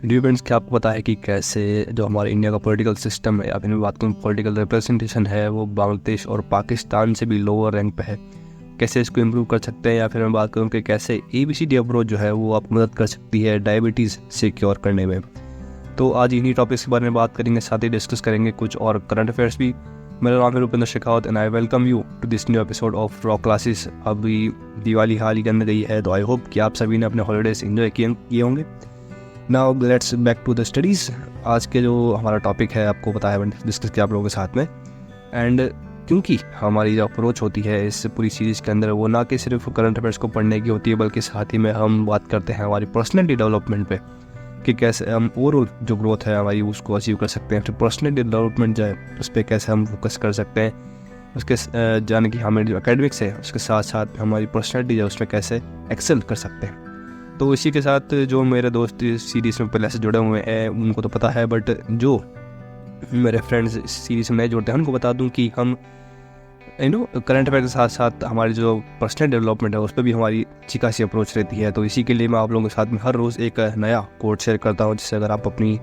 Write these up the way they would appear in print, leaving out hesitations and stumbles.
Depends क्या आपको पता है कि कैसे जो हमारे इंडिया का पॉलिटिकल सिस्टम है, या फिर मैं बात करूँ पॉलिटिकल रिप्रेजेंटेशन है, वो बांग्लादेश और पाकिस्तान से भी लोअर रैंक पे है। कैसे इसको इम्प्रूव कर सकते हैं, या फिर मैं बात करूँ कि कैसे ABCD अप्रोच जो है वो आपको मदद कर सकती है डायबिटीज़ से क्योर करने में। तो आज इन्हीं टॉपिक्स के बारे में बात करेंगे, साथ ही डिस्कस करेंगे कुछ और करंट अफेयर्स भी। मेरा नाम है Rupendra Shekhawat and I welcome you to this new episode of rock classes. अभी दिवाली हाल ही के अंदर गई है, तो आई होप कि आप सभी ने अपने हॉलीडेज एंजॉय किए होंगे। Now let's back to the studies. आज के जो हमारा टॉपिक है आपको पता है, डिस्कस किया आप लोगों के साथ में। एंड क्योंकि हमारी जो अप्रोच होती है इस पूरी सीरीज़ के अंदर वो ना कि सिर्फ करंट अफेयर्स को पढ़ने की होती है, बल्कि साथ ही में हम बात करते हैं हमारी पर्सनैलिटी डेवलपमेंट पे कि कैसे हम ओवरऑल जो ग्रोथ है हमारी उसको अचीव कर सकते हैं। फिर पर्सनैलिटी डेवलपमेंट जो है उस पर कैसे हम फोकस कर सकते हैं, उसके जाने कि हमारे जो एकेडमिक्स है उसके साथ साथ हमारी पर्सनैलिटी है उसमें कैसे एक्सेल कर सकते हैं। तो इसी के साथ जो मेरे दोस्त इस सीरीज़ में पहले से जुड़े हुए हैं उनको तो पता है, बट जो मेरे फ्रेंड्स इस सीरीज़ में नए जुड़ते हैं उनको बता दूं कि हम करंट अफेयर के साथ साथ हमारी जो पर्सनल डेवलपमेंट है उस पर भी हमारी अच्छी खासी अप्रोच रहती है। तो इसी के लिए मैं आप लोगों के साथ में हर रोज़ एक नया कोट शेयर करता हूँ, जिससे अगर आप अपनी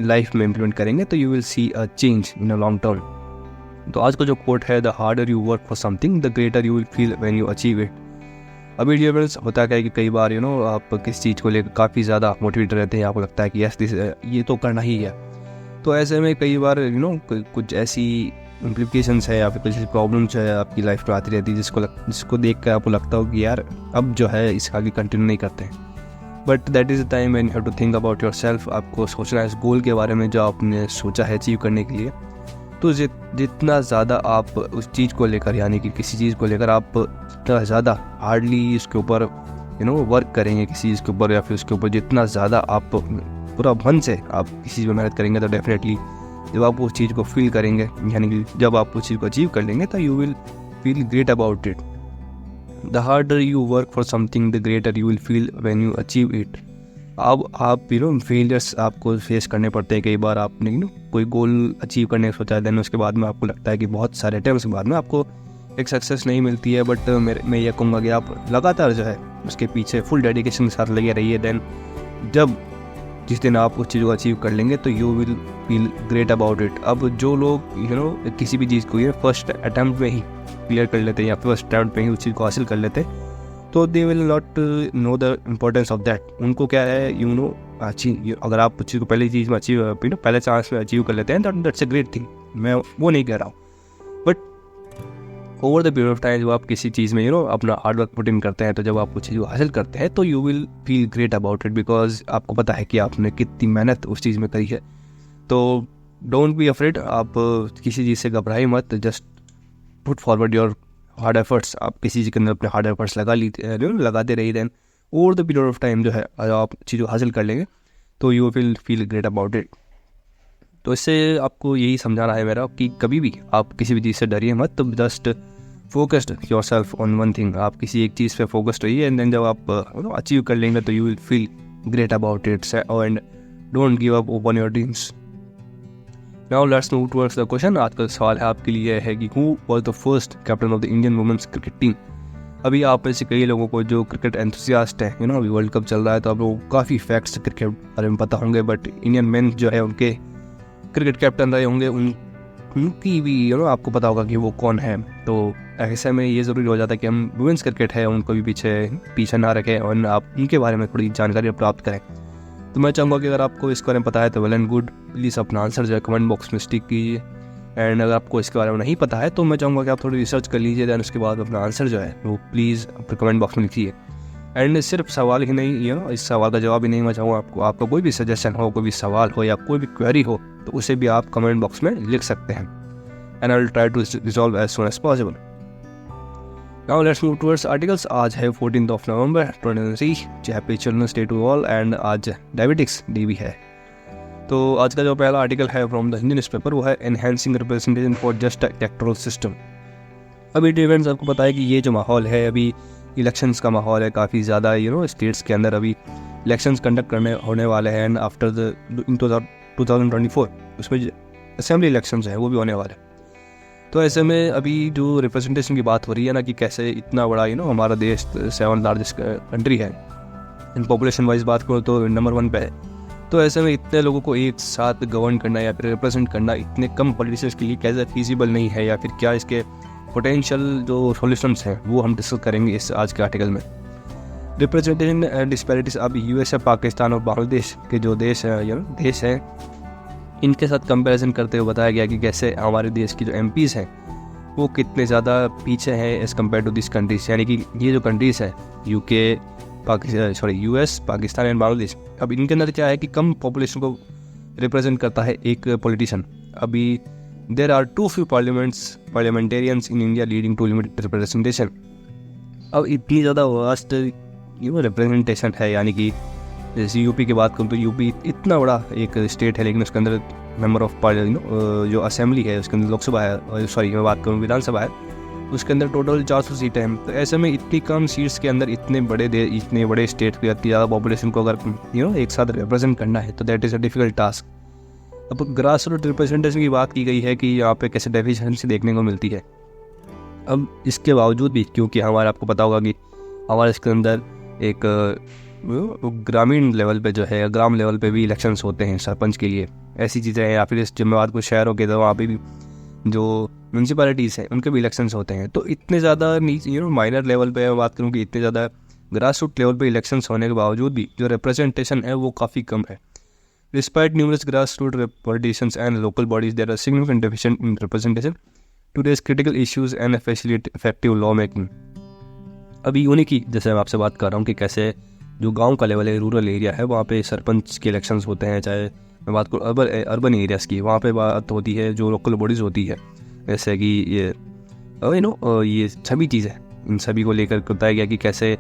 लाइफ में इम्प्लीमेंट करेंगे तो you will see a change in a long term. तो आज का जो कोट है, the harder you work for something the greater you will feel when you achieve it. अभी डियर्स होता क्या है कि कई बार आप किसी चीज़ को लेकर काफ़ी ज़्यादा मोटिवेट रहते हैं, आपको लगता है कि यस दिस ये तो करना ही है। तो ऐसे में कई बार कुछ ऐसी इम्प्लीकेशंस है या फिर कुछ प्रॉब्लम्स है आपकी लाइफ में आती रहती है जिसको देख कर आपको लगता हो कि यार अब जो है इसका आगे कंटिन्यू नहीं करते हैं। But that is the time when you have to think about yourself. आपको सोचना है इस गोल के बारे में जो आपने सोचा है अचीव करने के लिए। तो जितना ज़्यादा आप उस चीज़ को लेकर, यानी कि किसी चीज़ को लेकर आप जितना ज़्यादा हार्डली इसके ऊपर वर्क करेंगे किसी चीज़ के ऊपर, या फिर उसके ऊपर जितना ज़्यादा आप पूरा मन से आप किसी चीज़ में मेहनत करेंगे, तो डेफिनेटली जब आप उस चीज़ को फील करेंगे, यानी कि जब आप उस चीज़ को अचीव कर लेंगे, तो you will feel great about it. The harder you work for something the greater you will feel when you achieve it. अब आप फेलियर्स आपको फेस करने पड़ते हैं। कई बार आपने कोई गोल अचीव करने का सोचा है, देन उसके बाद में आपको लगता है कि बहुत सारे अटेम्प्ट्स के बाद में आपको एक सक्सेस नहीं मिलती है। बट मैं ये कहूँगा कि आप लगातार जो है उसके पीछे फुल डेडिकेशन के साथ लगे रहिए। देन जब जिस दिन आप उस चीज़ को अचीव कर लेंगे तो you will feel great about it. अब जो लोग किसी भी चीज़ को फर्स्ट अटैम्प्ट में ही क्लियर कर लेते हैं या फर्स्ट अटैम्प्ट में ही उस चीज़ को हासिल कर लेते हैं, तो they will not know the importance of that. उनको क्या है अगर आप उस चीज़ को पहली चीज़ में अचीव पहले चांस में अचीव कर लेते हैं तो दैट्स अ ग्रेट थिंग। मैं वो नहीं कह रहा हूँ, but over the period of time जब आप किसी चीज़ में अपना हार्ड वर्क पुट इन करते हैं, तो जब आप कुछ चीज़ को हासिल करते हैं तो you will feel great about it, because आपको पता है कि आपने कितनी मेहनत उस चीज़ में करी है। तो डोंट बी अफ्रेड, आप किसी चीज़ से घबराइए मत, just put forward your hard efforts. आप किसी चीज़ के अंदर अपने हार्ड एफर्ट्स लगाते रहिए। Then over the period of time जो है आप चीज़ को हासिल कर लेंगे तो you will feel great about it. तो इससे आपको यही समझाना है मेरा कि कभी भी आप किसी भी चीज़ से डरिए मत, तो just focused your self on one thing. आप किसी एक चीज़ पे फोकस्ड रहिए, एंड देन जब आप अचीव कर लेंगे तो you will feel great about it and don't give up on your dreams. Now let's move towards the question. आज का सवाल है आपके लिए है कि who was the first captain of the Indian women's cricket team. अभी आप में से कई लोगों को जो क्रिकेट एंथुसियास्ट है, अभी वर्ल्ड कप चल रहा है, तो आप लोगों को काफ़ी फैक्ट्स क्रिकेट बारे में पता होंगे, बट इंडियन मेन जो है उनके क्रिकेट कैप्टन रहे होंगे, उनकी भी आपको पता होगा कि वो कौन है। तो ऐसे में ये ज़रूरी हो जाता है कि हम वुमेन्स क्रिकेट है उनको भी पीछे ना रखें और आप उनके बारे में थोड़ी जानकारी प्राप्त करें। तो मैं चाहूँगा कि अगर आपको इसके बारे में पता है तो वेल एंड गुड, प्लीज़ अपना आंसर जो है कमेंट बॉक्स में स्टिक कीजिए। एंड अगर आपको इसके बारे में नहीं पता है तो मैं चाहूँगा कि आप थोड़ी रिसर्च कर लीजिए, दैन उसके बाद अपना आंसर जो है वो प्लीज़ अपने कमेंट बॉक्स में लिखिए। एंड सिर्फ सवाल ही नहीं, इस सवाल का जवाब ही नहीं, मैं चाहूँगा आपका कोई भी सजेशन हो, कोई भी सवाल हो या कोई भी क्वेरी हो, तो उसे भी आप कमेंट बॉक्स में लिख सकते हैं। And I will try to resolve as soon as possible. Now let's move towards articles. आज है 14 November 2023, happy children's day to all, and आज डायबिटिक्स डे भी है। तो आज का जो पहला आर्टिकल है फ्रॉम द हिंदी न्यूज़पेपर वो है enhancing representation for just electoral system. अभी इवेंट्स आपको पता है कि ये जो माहौल है अभी इलेक्शंस का माहौल है काफ़ी ज़्यादा, स्टेट्स के अंदर अभी इलेक्शंस कंडक्ट होने वाले हैं। एंड आफ्टर द 2024 उसमें असेंबली इलेक्शंस हैं वो भी होने वाले हैं। तो ऐसे में अभी जो रिप्रेजेंटेशन की बात हो रही है ना, कि कैसे इतना बड़ा हमारा देश 7th लार्जेस्ट कंट्री है इन पॉपुलेशन वाइज बात करो तो नंबर 1 पे है। तो ऐसे में इतने लोगों को एक साथ गवर्न करना या फिर रिप्रेजेंट करना इतने कम पॉलिटिशियंस के लिए कैसे फीजिबल नहीं है, या फिर क्या इसके पोटेंशियल जो सॉल्यूशंस हैं वो हम डिस्कस करेंगे इस आज के आर्टिकल में। रिप्रेजेंटेशन डिस्पैरिटीज अब यूएसए, पाकिस्तान और बांग्लादेश के जो देश हैं इनके साथ कंपैरिजन करते हुए बताया गया कि कैसे हमारे देश की जो एमपीज़ हैं वो कितने ज़्यादा पीछे हैं as compare to this countries. यानी कि ये जो कंट्रीज़ है यूएस, पाकिस्तान एंड बांग्लादेश, अब इनके अंदर क्या है कि कम पॉपुलेशन को रिप्रेजेंट करता है एक पॉलिटिशियन। अभी there are too few parliamentarians in India leading to limited representation. अब इतनी ज़्यादा वास्ट रिप्रेजेंटेशन है, यानी कि जैसे यूपी की बात करूँ तो यूपी इतना बड़ा एक स्टेट है, लेकिन उसके अंदर मेंबर ऑफ पार्लियामेंट जो असेंबली है उसके अंदर लोकसभा है, मैं बात करूँ विधानसभा है, उसके अंदर टोटल 400 सीटें हैं। तो ऐसे में इतनी कम सीट्स के अंदर इतने बड़े स्टेट की इतनी ज़्यादा पॉपुलेशन को अगर एक साथ रिप्रेजेंट करना है तो that is a difficult task. अब ग्रास रूट रिप्रेजेंटेशन की बात की गई है कि यहाँ पे कैसे डेफिशिएंसी देखने को मिलती है। अब इसके बावजूद भी, क्योंकि आपको पता होगा कि हमारे इसके अंदर एक ग्रामीण लेवल पे जो है, ग्राम लेवल पे भी इलेक्शंस होते हैं सरपंच के लिए, ऐसी चीज़ें हैं, या फिर इस जिम्मेवार को शहरों के तो वहाँ पे भी जो म्यूनसिपैलिटीज़ हैं उनके भी इलेक्शंस होते हैं। तो इतने ज़्यादा नीचे माइनर लेवल पे मैं बात करूँ कि इतने ज़्यादा ग्रास रूट लेवल पे इलेक्शंस होने के बावजूद भी जो रिप्रेजेंटेशन है वो काफ़ी कम है। Despite numerous grass root politicians and local bodies there are significant deficient in representation to raise critical issues and facilitate effective law making. अभी उन्हीं की जैसे मैं आपसे बात कर रहा हूँ कि कैसे जो गांव का लेवल है, रूरल एरिया है, वहाँ पे सरपंच के इलेक्शंस होते हैं, चाहे मैं बात करूँ अर्बन एरियाज़ की, वहाँ पे बात होती है जो लोकल बॉडीज़ होती है, जैसे कि ये सभी चीज़ें, इन सभी को लेकर बताया गया कि कैसे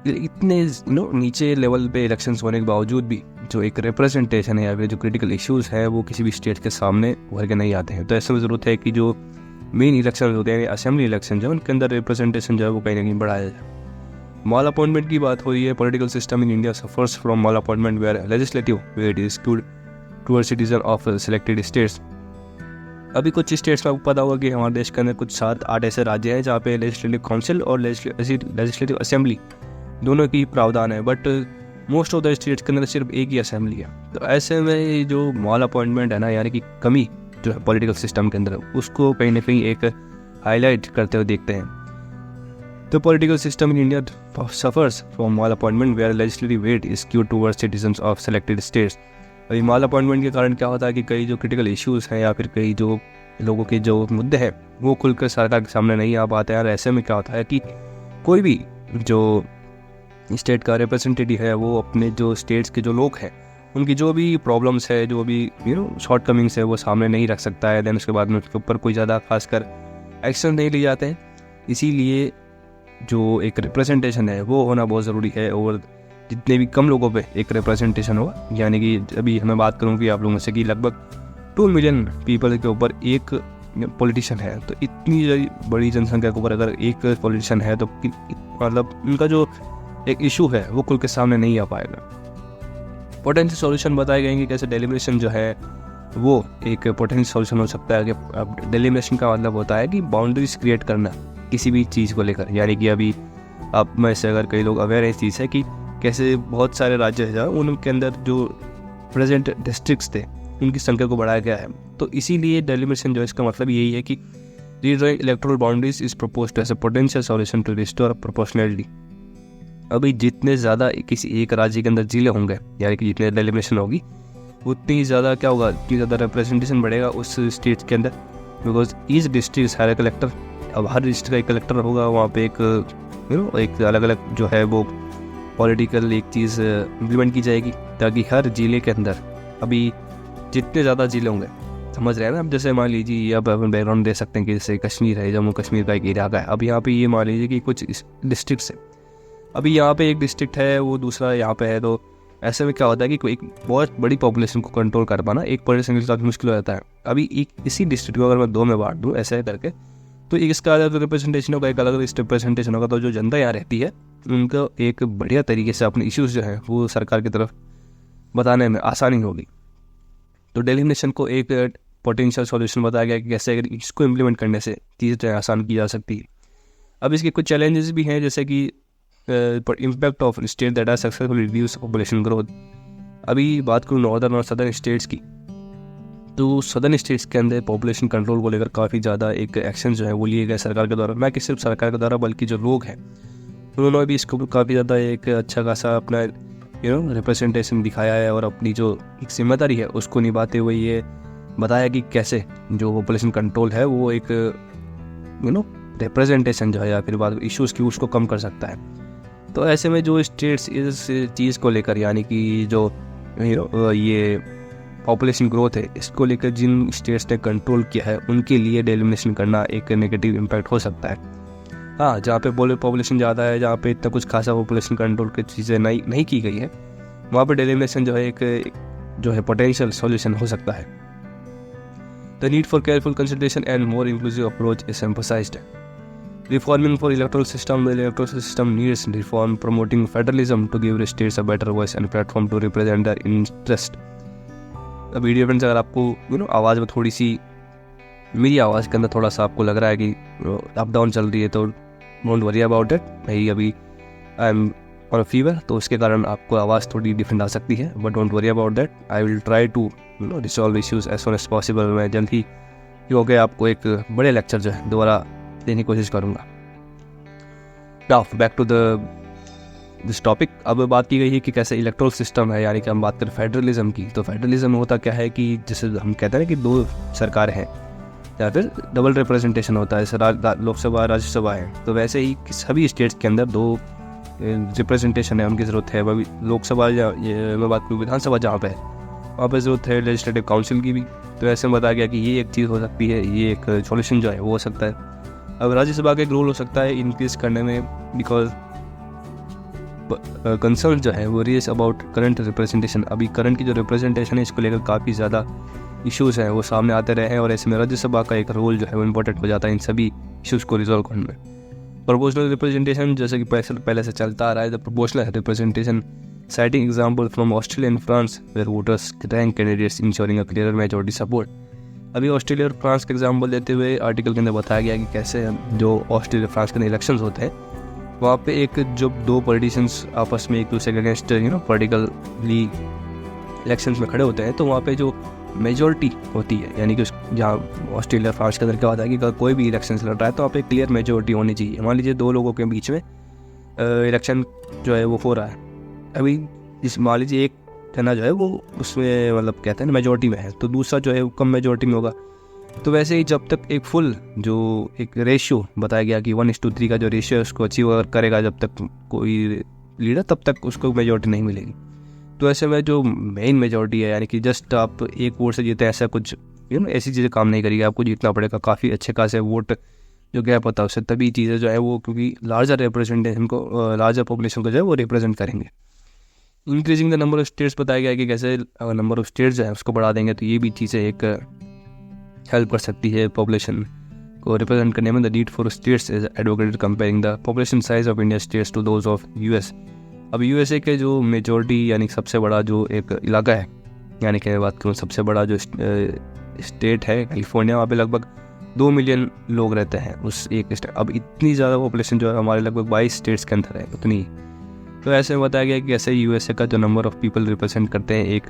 इतने नीचे लेवल पे इलेक्शंस होने के बावजूद भी जो एक रिप्रेजेंटेशन है या फिर जो क्रिटिकल इश्यूज़ हैं वो किसी भी स्टेट के सामने उभर के नहीं आते हैं। तो ऐसे में ज़रूरत है कि जो मेन इलेक्शन होते हैं, असेंबली इलेक्शन जो उनके अंदर रिप्रेजेंटेशन जो है वो कहीं ना कहीं बढ़ाया जाए। मॉल अपॉइंटमेंट की बात हो रही है। Political system in India suffers from mal appointment where legislative weight is skewed towards citizen of selected states. अभी कुछ स्टेट्स में आपको पता होगा कि हमारे देश के अंदर कुछ 7-8 ऐसे राज्य हैं जहाँ पे लेजिस्लेटिव काउंसिल और लेजिस्लेटिव असेंबली दोनों की प्रावधान है, but most of the states के अंदर सिर्फ एक ही असेंबली है। तो ऐसे में जो मॉल अपॉइंटमेंट है ना, यानी कि कमी जो है पॉलिटिकल सिस्टम के अंदर, उसको कहीं ना कहीं एक हाईलाइट करते हुए देखते हैं। The political system in India suffers from malappointment where legislative weight is skewed towards citizens of selected states. अभी माल अपॉइंटमेंट के कारण क्या होता है कि कई जो क्रिटिकल इश्यूज़ हैं या फिर कई जो लोगों के जो मुद्दे हैं वो खुलकर सरकार के सामने नहीं आ पाते हैं। और ऐसे में क्या होता है कि कोई भी जो स्टेट का रिप्रेजेंटेटिव है वो अपने जो स्टेट्स के जो लोग हैं उनकी जो भी प्रॉब्लम्स है, जो भी शॉर्ट कमिंग्स है वो सामने नहीं रख सकता है। देन उसके बाद में उसके ऊपर कोई ज़्यादा खासकर एक्शन नहीं लिए जाते हैं। इसीलिए जो एक रिप्रेजेंटेशन है वो होना बहुत ज़रूरी है, और जितने भी कम लोगों पे एक रिप्रेजेंटेशन हो, यानी कि अभी हमें बात करूँ कि आप लोगों से कि लगभग 2 मिलियन पीपल के ऊपर एक पॉलिटिशियन है, तो इतनी बड़ी जनसंख्या के ऊपर अगर एक पॉलिटिशियन है तो मतलब उनका जो एक इशू है वो खुल के सामने नहीं आ पाएगा। पोटेंशियल सॉल्यूशन बताए गए कि कैसे डेलिब्रेशन जो है वो एक पोटेंशियल सॉल्यूशन हो सकता है। कि अब डेलिब्रेशन का मतलब होता है कि बाउंड्रीज क्रिएट करना किसी भी चीज़ को लेकर, यानी कि अभी आप में से अगर कई लोग अवेयर है इस चीज़ है कि कैसे बहुत सारे राज्य हैं उनके अंदर जो प्रेजेंट डिस्ट्रिक्ट्स थे उनकी संख्या को बढ़ाया गया है। तो इसीलिए डेलिब्रेशन जो है इसका मतलब यही है कि redrawing electoral boundaries is proposed as a potential solution to restore proportionality. अभी जितने ज़्यादा किसी एक राज्य के अंदर जिले होंगे, यानी कि जितने डेलिब्रेशन होगी उतनी ज़्यादा क्या होगा, उतनी ज़्यादा रिप्रेजेंटेशन बढ़ेगा उस स्टेट के अंदर, because each district have a collector. अब हर डिस्ट्रिक्ट का एक कलेक्टर होगा, वहाँ पे एक अलग अलग जो है वो पॉलिटिकल एक चीज़ इम्प्लीमेंट की जाएगी, ताकि हर ज़िले के अंदर अभी जितने ज़्यादा ज़िले होंगे, समझ रहे हैं ना। अब जैसे मान लीजिए अब अपन बैकग्राउंड दे सकते हैं कि जैसे कश्मीर है, जम्मू कश्मीर का एक इलाका है। अब यहाँ पे ये मान लीजिए कि कुछ डिस्ट्रिक्ट है, अभी यहाँ पे एक डिस्ट्रिक्ट है, वो दूसरा यहाँ पे है, तो ऐसे में क्या होता है कि कोई एक बहुत बड़ी पॉपुलेशन को कंट्रोल कर पाना एक पॉलिटिशियन के साथ मुश्किल हो जाता है। अभी इसी डिस्ट्रिक्ट को अगर मैं 2 में बांट दूँ ऐसे करके, तो एक इसका अलग रिप्रेजेंटेशन होगा, एक अलग रिप्रेजेंटेशन होगा। तो जो जनता यहाँ रहती है उनको एक बढ़िया तरीके से अपने इश्यूज जो हैं वो सरकार की तरफ बताने में आसानी होगी। तो डेलिमिनेशन को एक पोटेंशियल सॉल्यूशन बताया गया कि कैसे अगर इसको इम्प्लीमेंट करने से चीज़ें आसान की जा सकती है। अब इसके कुछ चैलेंजेस भी हैं, जैसे कि impact of state that are successful reduce population growth. अभी बात करूँ नॉर्दर्न और सदर्न स्टेट्स की, तो सदर्न स्टेट्स के अंदर पॉपुलेशन कंट्रोल को लेकर काफ़ी ज़्यादा एक एक्शन जो है वो लिए गए सरकार के द्वारा, ना कि सिर्फ सरकार के द्वारा बल्कि जो लोग हैं उन्होंने भी इसको काफ़ी ज़्यादा एक अच्छा खासा अपना रिप्रेजेंटेशन दिखाया है और अपनी जो एक जिम्मेदारी है उसको निभाते हुए ये बताया कि कैसे जो पॉपुलेशन कंट्रोल है वो एक रिप्रेजेंटेशन जो है या फिर बाद इश्यूज़ की उसको कम कर सकता है। तो ऐसे में जो स्टेट्स इस चीज़ को लेकर यानी कि जो ये पॉपुलेशन ग्रोथ है इसको लेकर जिन स्टेट्स ने कंट्रोल किया है उनके लिए डेलिमिनेशन करना एक नेगेटिव इम्पैक्ट हो सकता है। हाँ, जहाँ पे पॉपुलेशन ज़्यादा है, जहाँ पे इतना कुछ खासा पॉपुलेशन कंट्रोल की चीज़ें नहीं की गई है, वहाँ पे डेलिमिनेशन जो है एक जो है पोटेंशियल सॉल्यूशन हो सकता है। The need for careful consideration and more inclusive approach is emphasized. Reforming for electoral system, the electoral system needs reform, promoting federalism to give states a better voice and platform to represent their interest. अब video friends, अगर आपको आवाज़ में थोड़ी सी मेरी आवाज़ के अंदर थोड़ा सा आपको लग रहा है कि अप डाउन चल रही है तो डोंट वरी अबाउट इट। भाई अभी आई एम ऑन फीवर, तो उसके कारण आपको आवाज़ थोड़ी डिफरेंट आ सकती है, but don't worry about that. I will try to resolve issues as soon as possible. मैं जल्द ही क्योंकि आपको एक बड़े लेक्चर जो है दोबारा देने की कोशिश करूँगा। Now back to this topic. अब बात की गई है कि कैसे इलेक्टोरल सिस्टम है, यानी कि हम बात करें फेडरलिज्म की, तो फेडरलिज्म होता क्या है कि जैसे हम कहते हैं कि दो सरकारें हैं या फिर डबल रिप्रेजेंटेशन होता है, जैसे लोकसभा राज्यसभा है, तो वैसे ही सभी स्टेट्स के अंदर दो रिप्रेजेंटेशन है, उनकी ज़रूरत है। वही लोकसभा या मैं बात करूँ विधानसभा जहाँ पे है वहाँ पर ज़रूरत है लेजिस्लेटिव काउंसिल की भी। तो ऐसे में बताया गया कि ये एक चीज़ हो सकती है, ये एक सॉल्यूशन जो है वो हो सकता है। अब राज्यसभा का एक रोल हो सकता है इंक्रीज करने में, बिकॉज कंसर्न जो है वो रेज अबाउट करंट रिप्रेजेंटेशन। अभी करंट की जो रिप्रेजेंटेशन है इसको लेकर काफ़ी ज़्यादा इश्यूज़ हैं वो सामने आते रहे हैं, और ऐसे में राज्यसभा का एक रोल जो है वो इम्पोर्टेंट हो जाता है इन सभी इश्यूज़ को रिजॉल्व करने में। प्रोपोर्शनल रिप्रेजेंटेशन जैसे कि पहले से चलता आ रहा है, the proportional representation citing example from Australia and France where voters rank candidates ensuring a clearer majority support। अभी ऑस्ट्रेलिया और फ्रांस का एग्जाम्पल देते हुए आर्टिकल के अंदर बताया गया कि कैसे जो ऑस्ट्रेलिया फ्रांस के अंदर इलेक्शंस होते हैं वहाँ पे एक जब दो पॉलिटिशियंस आपस में एक दूसरे के अगेंस्ट पॉलिटिकली इलेक्शंस में खड़े होते हैं, तो वहाँ पे जो मेजॉरिटी होती है, यानी कि जहाँ ऑस्ट्रेलिया और फ्रांस के अंदर क्या होता है कि अगर कोई भी इलेक्शन लड़ रहा है तो वहाँ पे क्लियर मेजॉरिटी होनी चाहिए। मान लीजिए दो लोगों के बीच में इलेक्शन जो है वो हो रहा है, अभी इस मान लीजिए एक जना जो है वो उसमें मतलब कहते हैं ना मेजॉरिटी में है, तो दूसरा जो है वो कम मेजॉरिटी में होगा। तो वैसे ही जब तक एक फुल जो एक रेशियो बताया गया कि 1:3 का जो रेशियो है उसको अचीव करेगा जब तक कोई लीडर, तब तक उसको मेजॉरिटी नहीं मिलेगी। तो ऐसे में जो मेन मेजॉरिटी है, यानी कि जस्ट आप एक वोट से जीते, ऐसा कुछ ऐसी चीज़ें काम नहीं करेगी, आपको जीतना पड़ेगा। काफ़ी अच्छे खासे वोट जो गैप होता है उससे तभी चीज़ें जो है वो क्योंकि लार्जर रिप्रेजेंटेशन को लार्जर पॉपुलेशन को जो है वो रिप्रेजेंट करेंगे। Increasing the number of states बताया गया है कि कैसे अगर नंबर ऑफ स्टेट्स जो है उसको बढ़ा देंगे तो ये भी चीज़ें एक हेल्प कर सकती है पॉपुलेशन को रिप्रेजेंट करने में। The need for states is advocated comparing the population size of India states to those of US. अब यूएसए के जो मेजॉरिटी यानी सबसे बड़ा जो एक इलाका है, यानी कि मैं बात करूँ सबसे बड़ा जो स्टेट है कैलिफोर्निया, वहाँ पे लगभग 2 मिलियन लोग रहते हैं उस एक स्टेट। अब इतनी ज़्यादा पॉपुलेशन जो है हमारे लगभग 22 स्टेट्स के अंदर है उतनी। तो ऐसे में बताया गया कि कैसे यूएसए का जो नंबर ऑफ पीपल रिप्रेजेंट करते हैं एक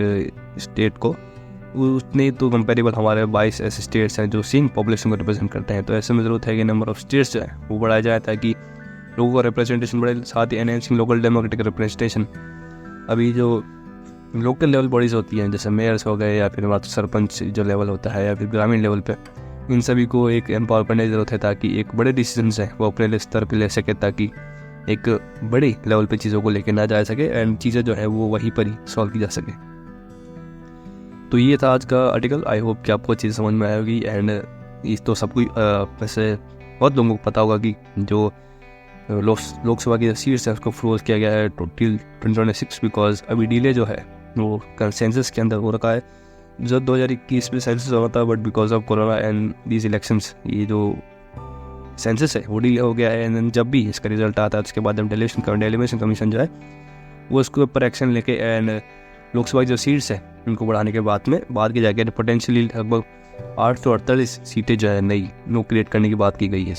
स्टेट को, उतने तो कंपेरेबल हमारे 22 ऐसे स्टेट्स हैं जो सेम पॉपुलेशन को रिप्रेजेंट करते हैं। तो ऐसे में ज़रूरत है कि नंबर ऑफ स्टेट्स जो है वो बढ़ाया जाए ताकि लोगों का रिप्रेजेंटेशन बढ़े, साथ ही एनहेंसिंग लोकल डेमोक्रेटिक रिप्रेजेंटेशन। अभी जो लोकल लेवल बॉडीज़ होती हैं जैसे मेयर्स हो गए या फिर सरपंच जो लेवल होता है या फिर ग्रामीण लेवल पे, इन सभी को एक एम्पावर करने की ज़रूरत है ताकि एक बड़े डिसीजंस हैं वो अपने स्तर पर ले सके, ताकि एक बड़े लेवल पे चीज़ों को लेकर ना जा सके एंड चीज़ें जो है वो वहीं पर ही सॉल्व की जा सके। तो ये था आज का आर्टिकल। आई होप कि आपको चीज़ समझ में आएगी एंड इस तो सबको वैसे बहुत लोगों को पता होगा कि जो लोकसभा की सीट्स है उसको फ्रोज किया गया है टिल 2026 बिकॉज अभी डिले जो है वो सेंसस के अंदर हो रखा है। जो 2021 में सेंसस होना था but because of corona and these elections ये जो सेंसस है वो डिले हो गया है। एंड जब भी इसका रिजल्ट आता है उसके बाद हम डेलिमिनेशन कमीशन जो है वो उसके ऊपर एक्शन लेके एंड लोकसभा की जो सीट्स है उनको बढ़ाने के बाद की जाएगी। पोटेंशियली लगभग 848 सीटें जो है नई क्रिएट करने की बात की गई है।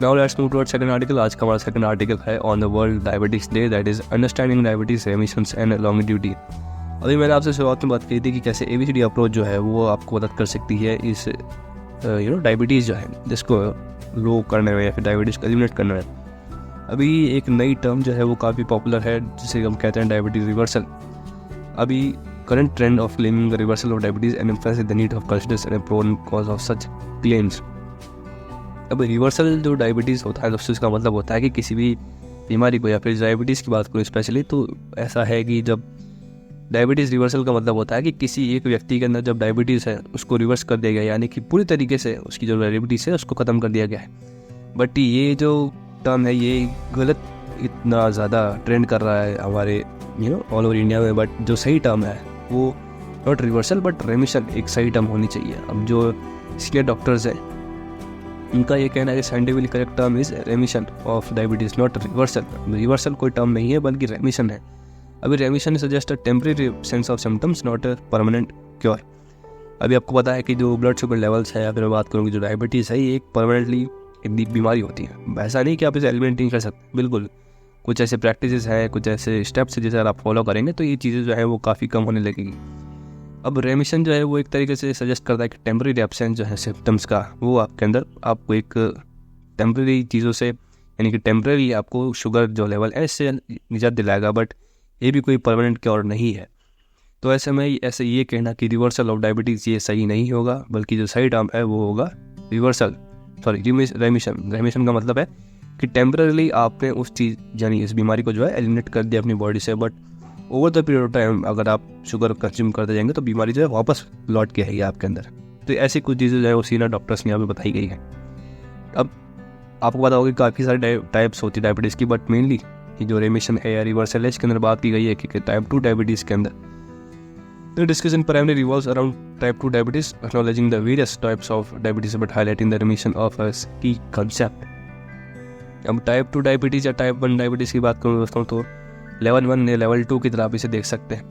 Now let's move towards second article. आज का हमारा सेकंड आर्टिकल है on the world diabetics day, that is understanding diabetes remissions and longevity. अभी मैंने आपसे शुरुआत में बात की थी कि कैसे ABCD अप्रोच जो है वो आपको मदद कर सकती है इस डायबिटीज़ जो है जिसको लो करने में या फिर डायबिटीज़ को एलिमिनेट करने में। अभी एक नई टर्म जो है वो काफ़ी पॉपुलर है जिसे हम कहते हैं डायबिटीज़ रिवर्सल। अभी current trend of claiming the reversal of diabetes and emphasise the need of considers and pro and cons of such claims. अब रिवर्सल जो डायबिटीज़ होता है दोस्तों, इसका मतलब होता है कि किसी भी बीमारी को या फिर डायबिटीज़ की बात करूँ स्पेशली, तो ऐसा है कि जब डायबिटीज़ रिवर्सल का मतलब होता है कि किसी एक व्यक्ति के अंदर जब डायबिटीज़ है उसको रिवर्स कर दिया गया, यानी कि पूरी तरीके से उसकी जो डायबिटीज़ है उसको ख़त्म कर दिया गया है। बट ये जो टर्म है ये गलत इतना ज़्यादा ट्रेंड कर रहा है हमारे ऑल ओवर इंडिया में। बट जो सही टर्म है वो नॉट रिवर्सल बट रेमिशन एक सही टर्म होनी चाहिए। अब जो सीनियर डॉक्टर्स हैं उनका ये कहना है कि scientifically correct term is रेमिशन of diabetes, not reversal. Reversal कोई टर्म नहीं है बल्कि रेमिशन है। अभी रेमिशन suggest a temporary sense of symptoms, not a permanent cure. अभी आपको पता है कि जो ब्लड शुगर लेवल्स है या फिर मैं बात करूँ कि जो डायबिटीज़ है ये एक परमानेंटली एक बीमारी होती है। ऐसा नहीं कि आप इसे एलिमिनेट नहीं कर सकते, बिल्कुल कुछ ऐसे प्रैक्टिसेस हैं, कुछ ऐसे स्टेप्स हैं जिसे अगर आप फॉलो करेंगे तो ये चीज़ें जो है वो काफ़ी कम होने लगेगी। अब रेमिशन जो है वो एक तरीके से सजेस्ट करता है कि टेम्परेरी एब्सेंस जो है सिम्टम्स का वो आपके अंदर आपको एक टेम्परेरी चीज़ों से, यानी कि टेम्परेरी आपको शुगर जो लेवल है इससे निजात दिलाएगा, बट ये भी कोई परमानेंट क्योर नहीं है। तो ऐसे में ऐसे ये कहना कि रिवर्सल ऑफ डायबिटीज़ ये सही नहीं होगा, बल्कि जो सही टर्म है वो होगा रेमिशन। रेमिशन का मतलब है कि टेम्परेली आपने उस चीज़ यानी इस बीमारी को जो है एलिमिनेट कर दिया अपनी बॉडी से, but over the period of time अगर आप शुगर कंज्यूम करते जाएंगे तो बीमारी जो है वापस लौट के आएगी आपके अंदर। तो ऐसी कुछ चीज़ें जो है वो सीनियर डॉक्टर्स ने यहाँ पे बताई गई है। अब आपको पता होगा कि काफ़ी सारे टाइप्स होती है डायबिटीज़ की, बट मेनली कि जो रेमिशन है या रिवर्सल है इसके अंदर बात की गई है कि टाइप 2 डायबिटीज़ के अंदर the discussion primary revolves around type 2 diabetes, acknowledging the various types of diabetes but highlighting the रेमिशन of a की कंसेप्ट। अब टाइप 2 डायबिटीज़ या टाइप 1 डायबिटीज़ की बात करूँ दोस्तों तो लेवल 1 या लेवल 2 की तरह आप इसे देख सकते हैं।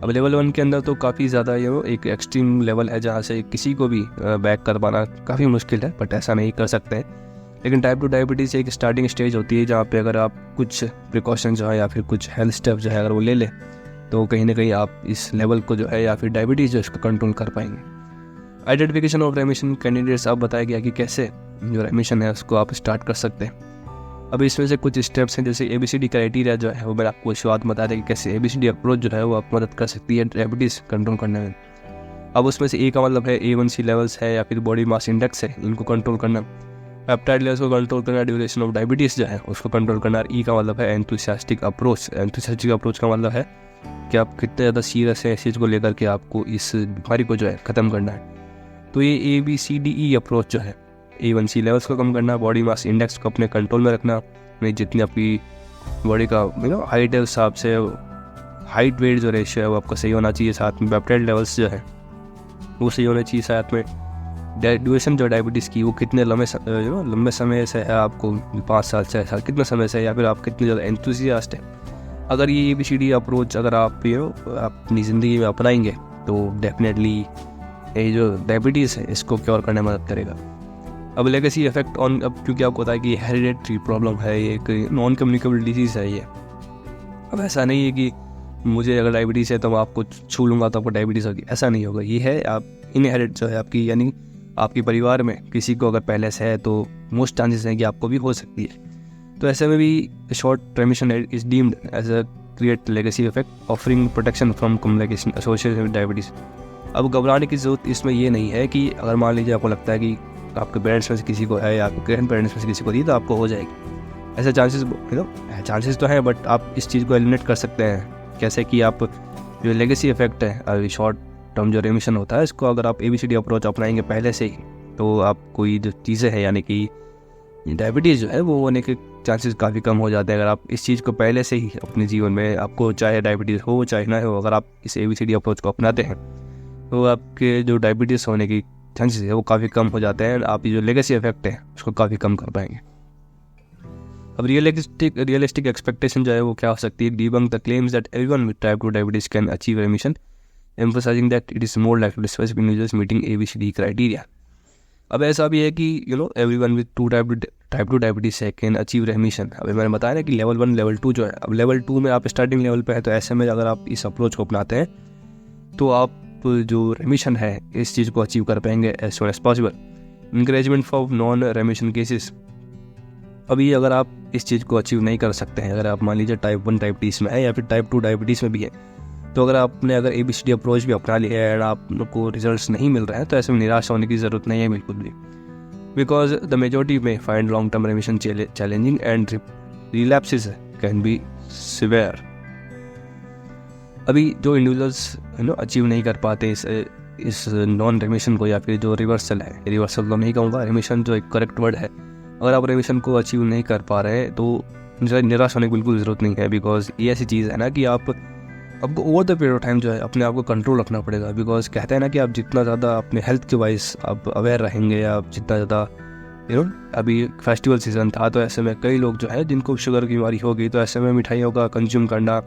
अब लेवल 1 के अंदर तो काफ़ी ज़्यादा एक एक्सट्रीम लेवल है जहाँ से किसी को भी बैक कर पाना काफ़ी मुश्किल है, बट ऐसा नहीं कर सकते हैं। लेकिन टाइप 2 डायबिटीज़ एक स्टार्टिंग स्टेज होती है जहाँ पे अगर आप कुछ प्रिकॉशन जो है या फिर कुछ हेल्थ स्टेप जो है अगर वो ले लें तो कहीं ना कहीं आप इस लेवल को जो है या फिर डायबिटीज़ जो इसको कंट्रोल कर पाएंगे। आइडेंटिफिकेशन ऑफ रेमिशन कैंडिडेट्स आप बताया गया कि कैसे जो रेमिशन है उसको आप स्टार्ट कर सकते हैं। अब इसमें से कुछ स्टेप्स हैं जैसे ABCD क्राइटेरिया जो है वो मैंने आपको शुरुआत में बता दें कि कैसे ABCD अप्रोच जो है वो आप मदद कर सकती है डायबिटीज़ कंट्रोल करने में। अब उसमें से A का मतलब है A1C लेवल्स है या फिर बॉडी मास इंडेक्स है, इनको कंट्रोल करना। पेप्टाइड लेवल्स को कंट्रोल करना, ड्यूरेशन ऑफ डायबिटीज़ जो है उसको कंट्रोल करना। E का मतलब है एंथुसियास्टिक अप्रोच। एंथुसियास्टिक अप्रोच का मतलब है कि आप कितने ज़्यादा सीरियस है इस चीज़ को लेकर के आपको इस बीमारी को जो है ख़त्म करना है। तो ये ABCDE अप्रोच जो है A1C लेवल्स को कम करना, बॉडी मास इंडेक्स को अपने कंट्रोल में रखना, नहीं जितनी आपकी बॉडी का हाइट है उस हिसाब से हाइट वेट जो रेशियो है वो आपका सही होना चाहिए। साथ में पेप्टाइड लेवल्स जो है वो सही होने चाहिए। साथ में ड्यूरेशन जो डायबिटीज़ की वो कितने लंबे समय से है, आपको 5 साल 6 साल कितने समय से है, या फिर आप कितने ज़्यादा एंथुसियास्ट है। अगर ये ABCD अप्रोच अगर आप अपनी ज़िंदगी में अपनाएंगे तो डेफिनेटली ये जो डायबिटीज़ है इसको क्योर करने में मदद करेगा। अब लेगेसी इफेक्ट ऑन, अब क्योंकि आपको पता है कि हेरिडेटरी प्रॉब्लम है, ये एक नॉन कम्युनिकेबल डिजीज़ है ये। अब ऐसा नहीं है कि मुझे अगर डायबिटीज़ है तो मैं आपको छू लूँगा तो आपको डायबिटीज़ होगी, ऐसा नहीं होगा। ये है आप इनहेरिट जो है आपकी, यानी आपके परिवार में किसी को अगर पहले से है तो मोस्ट चांसेस हैं कि आपको भी हो सकती है। तो ऐसे में भी short remission is deemed as a create legacy effect offering protection from complication associated with diabetes. अब घबराने की जरूरत इसमें ये नहीं है कि अगर मान लीजिए आपको लगता है कि आपके पेरेंट्स में से किसी को है या आपके ग्रैंड पेरेंट्स में से किसी को दी तो आपको हो जाएगी, ऐसे चांसेस तो हैं, बट आप इस चीज़ को एलिमिनेट कर सकते हैं। कैसे कि आप जो लेगेसी इफेक्ट है शॉर्ट टर्म जो रेमिशन होता है इसको अगर आप ABCD अप्रोच अपनाएंगे पहले से ही तो आप कोई जो चीज़ें हैं यानी कि डायबिटीज़ जो है वो होने के चांसेस काफ़ी कम हो जाते हैं। अगर आप इस चीज़ को पहले से ही अपने जीवन में, आपको चाहे डायबिटीज़ हो चाहे ना हो, अगर आप इस ABCD अप्रोच को अपनाते हैं तो आपके जो डायबिटीज़ होने की चांसेस है वो काफ़ी कम हो जाते हैं। आप ये जो लेगेसी इफेक्ट है उसको काफ़ी कम कर पाएंगे। अब रियलिस्टिक एक्सपेक्टेशन जो है वो क्या हो सकती है? Debunk the claims that everyone with type 2 diabetes can achieve रेमिशन, emphasising that it is more likely specific individuals meeting ABCD criteria. अब ऐसा भी है कि everyone with type 2 diabetes can achieve रेमिशन। अभी मैंने बताया ना कि लेवल 1 लेवल 2 जो है, अब लेवल 2 में आप स्टार्टिंग लेवल पे है, तो ऐसे में अगर आप इस अप्रोच को अपनाते हैं तो आप जो रेमिशन है इस चीज़ को अचीव कर पाएंगे as soon as possible. Encouragement for non remission cases. अभी अगर आप इस चीज़ को अचीव नहीं कर सकते हैं, अगर आप मान लीजिए टाइप 1 डायबिटीज़ में है या फिर टाइप 2 डायबिटीज़ में भी है, तो अगर आपने ABCD अप्रोच भी अपना लिया है और आपको रिजल्ट्स नहीं मिल रहे हैं, तो ऐसे में निराश होने की ज़रूरत नहीं है बिल्कुल भी, बिकॉज द मेजॉरिटी में find long term remission challenging and relapses can be severe. अभी जो इंडिविजुअल्स अचीव नहीं कर पाते इस नॉन रेमिशन को, या फिर जो रिवर्सल है, रिवर्सल तो नहीं कहूँगा, रेमिशन जो एक करेक्ट वर्ड है, अगर आप रेमिशन को अचीव नहीं कर पा रहे हैं तो निराश होने की बिल्कुल ज़रूरत नहीं है, बिकॉज ये ऐसी चीज़ है ना कि आपको over the period of time जो है अपने आप को कंट्रोल रखना पड़ेगा। बिकॉज कहते हैं ना कि आप जितना ज़्यादा अपने हेल्थ के वाइज आप अवेयर रहेंगे, आप जितना ज़्यादा अभी फेस्टिवल सीजन था, तो ऐसे में कई लोग जो है जिनको शुगर की बीमारी हो गई, तो ऐसे में मिठाइयों का कंज्यूम करना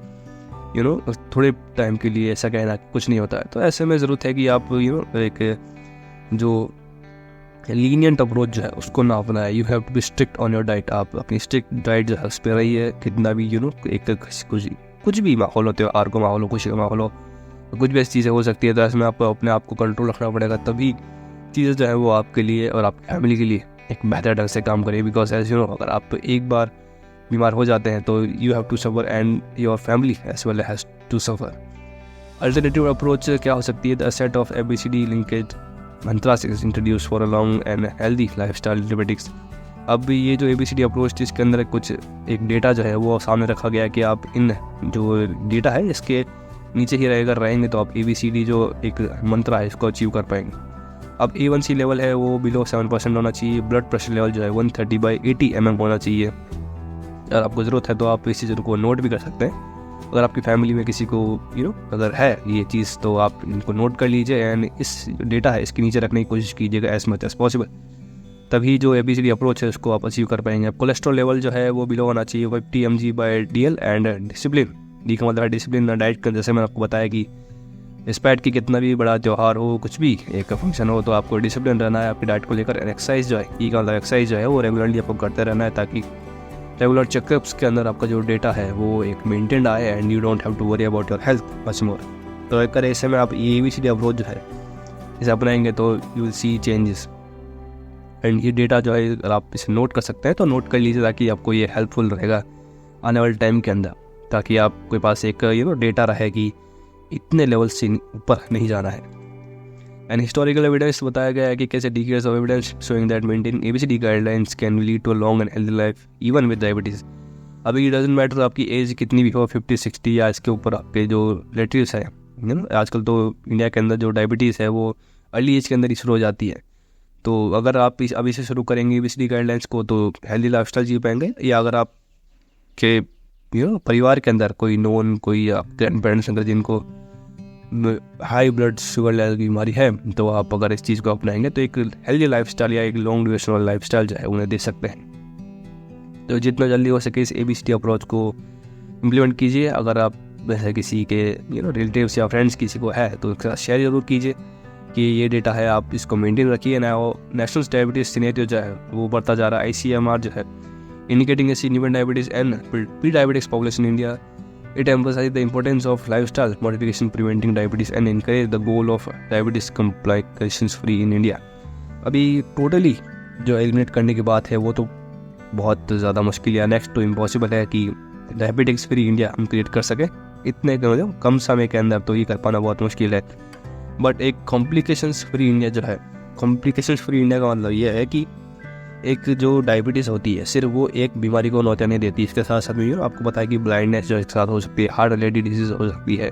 थोड़े टाइम के लिए, ऐसा कहना कुछ नहीं होता है। तो ऐसे में ज़रूरत है कि आप एक जो लीनियंट अप्रोच जो है उसको ना अपनाए। You have to be strict on your diet. आप अपनी स्ट्रिक्ट डाइट जो है उस पर रही है, कितना भी एक कुछ भी माहौल हो, त्योहार को माहौल हो, खुशी का माहौल हो, कुछ भी ऐसी चीज़ें हो सकती है, तो ऐसे में आपको अपने आप को कंट्रोल रखना पड़ेगा, तभी चीज़ें जो है वो आपके लिए और आपकी फैमिली के लिए एक बेहतर ढंग से काम करेगी। बिकॉज एज अगर आप एक बार बीमार हो जाते हैं तो you have to suffer and your family as well has to suffer. Alternative approach क्या हो सकती है? The set of ABCD linkage mantras is introduce for a long and healthy lifestyle diabetics. अब ये जो ABCD अप्रोच, जिसके अंदर कुछ एक डेटा जो है वो सामने रखा गया है कि आप इन जो डेटा है इसके नीचे ही रहेंगे तो आप ABCD जो एक मंत्रा है इसको अचीव कर पाएंगे। अब A1C लेवल है वो बिलो 7% होना चाहिए। ब्लड प्रेशर लेवल जो है 130/80 mm होना चाहिए। अगर आपको ज़रूरत है तो आप इस चीज़ को नोट भी कर सकते हैं। अगर आपकी फैमिली में किसी को अगर है ये चीज़, तो आप इनको नोट कर लीजिए एंड इस डेटा है इसके नीचे रखने की कोशिश कीजिएगा एज मच एज पॉसिबल, तभी जो ABCD अप्रोच है उसको आप अचीव कर पाएंगे। अब कोलेस्ट्रॉल लेवल जो है वो बिलो होना चाहिए 50 mg/dl एंड डिसिप्लिन। डी का मतलब है डिसिप्लिन डाइट का। जैसे मैंने आपको बताया कि स्पैट की कितना भी बड़ा त्यौहार हो, कुछ भी एक फंक्शन हो, तो आपको डिसिप्लिन रहना है आपकी डाइट को लेकर। एक्सरसाइज जो है, ई का मतलब एक्सरसाइज जो है वो रेगुलरली आपको करते रहना है, ताकि रेगुलर चेकअप्स के अंदर आपका जो डेटा है वो एक मेंटेन्ड आए and you don't have to worry about your health much more. तो एक ऐसे में आप ये ABCD अप्रोच जो है इसे अपनाएंगे तो you will see changes. And ये डेटा जो है अगर आप इसे नोट कर सकते हैं तो नोट कर लीजिए, ताकि आपको ये हेल्पफुल रहेगा आने वाले टाइम के अंदर, ताकि आपके पास एक डेटा रहे कि इतने लेवल से ऊपर नहीं जाना है। एंड हिस्टोरिकल एविडेंस बताया गया है कि कैसे decades of evidence showing that maintain ABCD guidelines can lead to a long and healthy life even with diabetes. अभी डजंट मैटर आपकी एज कितनी भी हो, 50-60 या इसके ऊपर आपके जो रिलेटिव्स हैं, आजकल तो इंडिया के अंदर जो डायबिटीज़ है वो अर्ली एज के अंदर ही शुरू हो जाती है। तो अगर आप अभी से शुरू करेंगे ABCD गाइडलाइंस को तो हेल्दी लाइफस्टाइल जी पाएंगे। या अगर आप के परिवार के अंदर कोई नोन, कोई ग्रैंड पेरेंट्स अगर जिनको हाई ब्लड शुगर लेवल की बीमारी है, तो आप अगर इस चीज़ को अपनाएंगे तो एक हेल्दी लाइफस्टाइल या एक लॉन्ग ड्यूरेशन वाला लाइफस्टाइल जो है उन्हें दे सकते हैं। तो जितना जल्दी हो सके इस ABCD अप्रोच को इम्प्लीमेंट कीजिए। अगर आप वैसे किसी के रिलेटिव्स या फ्रेंड्स किसी को है तो उसके साथ शेयर जरूर कीजिए कि ये डेटा है, आप इसको मेंटेन रखिए ना। नेशनल डायबिटीज सिनेरियो जो है वो बढ़ता जा रहा है। ICMR जो है indicating a significant diabetes and pre diabetics population in India. It emphasizes the importance of lifestyle modification preventing diabetes and encourage the goal of diabetes complications free in India। अभी टोटली जो eliminate करने की बात है वो तो बहुत ज़्यादा मुश्किल या नेक्स्ट तो इम्पॉसिबल है कि डायबिटिक्स फ्री इंडिया हम क्रिएट कर सकें इतने कम समय के अंदर, तो ये कर पाना बहुत मुश्किल है। बट एक कॉम्प्लिकेशंस फ्री इंडिया जो है, कॉम्प्लिकेशंस फ्री इंडिया का मतलब ये है कि एक जो डायबिटीज़ होती है सिर्फ वो एक बीमारी को नौतिया नहीं देती, इसके साथ साथ में आपको पता है कि ब्लाइंडनेस जो इसके साथ हो सकती है, हार्ट रिलेटेड डिजीज हो सकती है,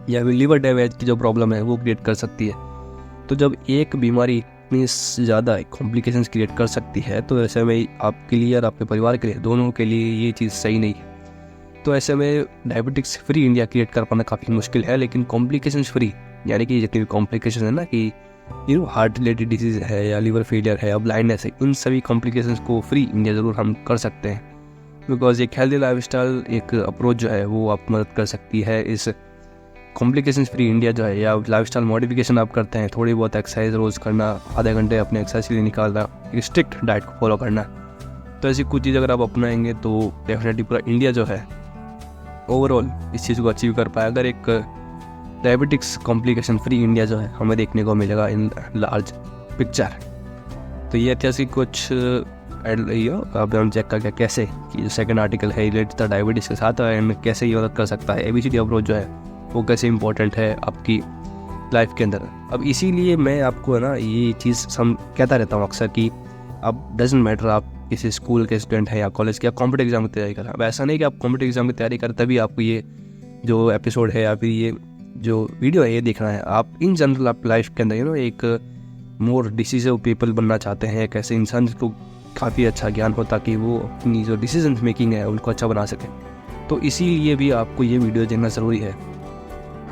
या फिर लिवर डैमेज की जो प्रॉब्लम है वो क्रिएट कर सकती है। तो जब एक बीमारी इतनी ज़्यादा कॉम्प्लिकेशंस क्रिएट कर सकती है तो ऐसे में आपके लिए और आपके परिवार के लिए, दोनों के लिए ये चीज़ सही नहीं है। तो ऐसे में डायबिटिक्स फ्री इंडिया क्रिएट कर पाना काफ़ी मुश्किल है। लेकिन कॉम्प्लिकेशंस फ्री यानी कि जितनी भी कॉम्प्लिकेशन है ना कि हार्ट रिलेटेड डिजीज़ है या लिवर फेलियर है या ब्लाइंडनेस है, इन सभी कॉम्प्लिकेशंस को फ्री इंडिया ज़रूर हम कर सकते हैं। बिकॉज एक हेल्दी लाइफस्टाइल एक अप्रोच जो है वो आप मदद कर सकती है इस कॉम्प्लिकेशन फ्री इंडिया जो है, या लाइफस्टाइल मॉडिफिकेशन आप करते हैं, थोड़ी बहुत एक्सरसाइज रोज़ करना, आधे घंटे अपने एक्सरसाइज के लिए निकालना, एक स्ट्रिक्ट डाइट को फॉलो करना, तो ऐसी कुछ चीज़ अगर आप अपनाएंगे तो डेफिनेटली पूरा इंडिया जो है ओवरऑल इस चीज़ को अचीव कर पाएगा। अगर एक डायबिटिक्स कॉम्प्लिकेशन फ्री इंडिया जो है हमें देखने को मिलेगा इन लार्ज पिक्चर। तो ये ऐतिहासिक कुछ अब हम चेक करके कैसे कि जो सेकंड आर्टिकल है रिलेटेड डायबिटीज़ के साथ एंड कैसे ये मदद कर सकता है, ABCD अप्रोच जो है वो कैसे इंपॉर्टेंट है आपकी लाइफ के अंदर। अब इसीलिए मैं आपको है ना ये चीज़ कहता रहता हूँ अक्सर कि अब डजेंट मैटर आप किसी स्कूल के स्टूडेंट हैं या कॉलेज के, आप कॉम्पिटिटिव एग्जाम की तैयारी करें। अब ऐसा नहीं कि आप कॉम्पिटिटिव एग्जाम की तैयारी करें तभी आपको ये जो एपिसोड है या फिर ये जो वीडियो है ये देखना है। आप इन जनरल आप लाइफ के अंदर एक मोर डिसीजिव पीपल बनना चाहते हैं, एक ऐसे इंसान जिसको काफ़ी अच्छा ज्ञान हो ताकि वो अपनी जो डिसीजन मेकिंग है उनको अच्छा बना सकें, तो इसीलिए भी आपको ये वीडियो देखना ज़रूरी है।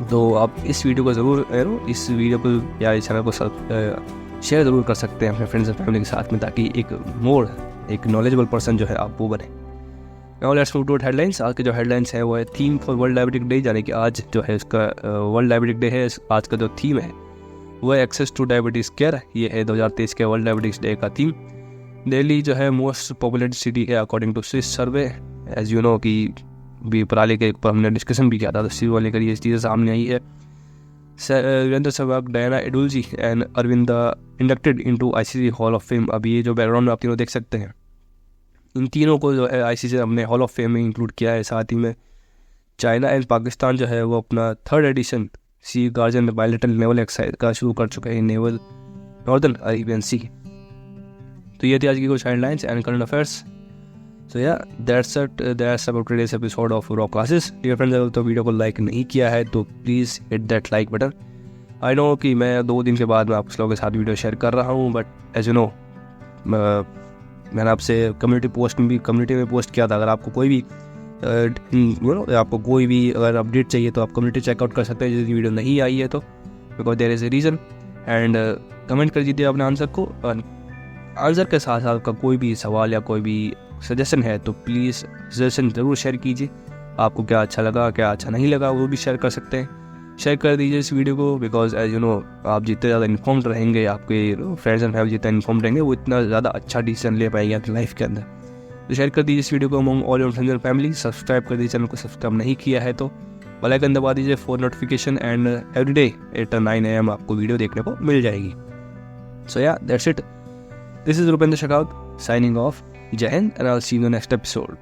तो आप इस वीडियो को ज़रूर इस वीडियो को या इस चैनल को शेयर ज़रूर कर सकते हैं अपने फ्रेंड्स एंड फैमिली के साथ में, ताकि एक नॉलेजेबल पर्सन जो है आप वो बने। Now let's move to headlines. आज के जो हेडलाइंस है वो है theme for world diabetic day, यानी कि आज जो है इसका वर्ल्ड डायबिटिक डे है। आज का जो थीम है वो है एक्सेस टू डायबिटीज़ केयर। ये है 2023 के वर्ल्ड डायबिटिक्स डे का थीम। दिल्ली जो है मोस्ट पॉपुलेटेड सिटी है according to Swiss survey. As you know कि भी पराली के ऊपर हमने डिस्कशन भी किया था, तो इसी को लेकर ये चीज़ें सामने आई है। Virender Sehwag, Diana Edulji and Aravinda inducted into ICC hall of fame. अब ये जो बैकग्राउंड में आप तीनों देख सकते हैं, इन तीनों को जो है ICC हमने हॉल ऑफ फेम में इंक्लूड किया है। साथ ही में चाइना एंड पाकिस्तान जो है वो अपना 3rd एडिशन सी गार्जियन बायलैटरल नेवल एक्सरसाइज का शुरू कर चुके हैं नेवल नॉर्दर्न अरेबियन सी। तो ये थी आज की कुछ headlines and current affairs. So yeah that's about today's episode of raw classes. Dear friends, अगर तो वीडियो को लाइक नहीं किया है तो please hit that like button. I know कि मैं 2 दिन के बाद मैं आप लोगों के साथ वीडियो शेयर कर रहा हूँ, बट एज यू नो मैंने आपसे कम्युनिटी में पोस्ट किया था। अगर आपको कोई भी अगर अपडेट चाहिए तो आप कम्युनिटी चेकआउट कर सकते हैं यदि वीडियो नहीं आई है तो, because there is a reason. And comment कर दीजिए अपने आंसर को। आंसर के साथ साथ आपका कोई भी सवाल या कोई भी सजेशन है तो प्लीज़ सजेशन ज़रूर शेयर कीजिए। आपको क्या अच्छा लगा, क्या अच्छा नहीं लगा, वो भी शेयर कर सकते हैं। शेयर कर दीजिए इस वीडियो को, बिकॉज एज यू नो आप जितने ज़्यादा इन्फॉर्म्ड रहेंगे, आपके फ्रेंड्स एंड फैमिली जितना इन्फॉर्म्ड रहेंगे वो इतना ज़्यादा अच्छा डिसीजन ले पाएंगे अपनी लाइफ के अंदर। तो शेयर कर दीजिए इस वीडियो को among all your friends and family. Subscribe कर दीजिए चैनल को, सब्सक्राइब नहीं किया है तो बेल आइकन दबा दीजिए for notification, and everyday 8 or 9 AM आपको वीडियो देखने को मिल जाएगी। सो yeah that's it. This is Rupinder Shakaut signing off. Jai Hind, and I'll see you in the next episode.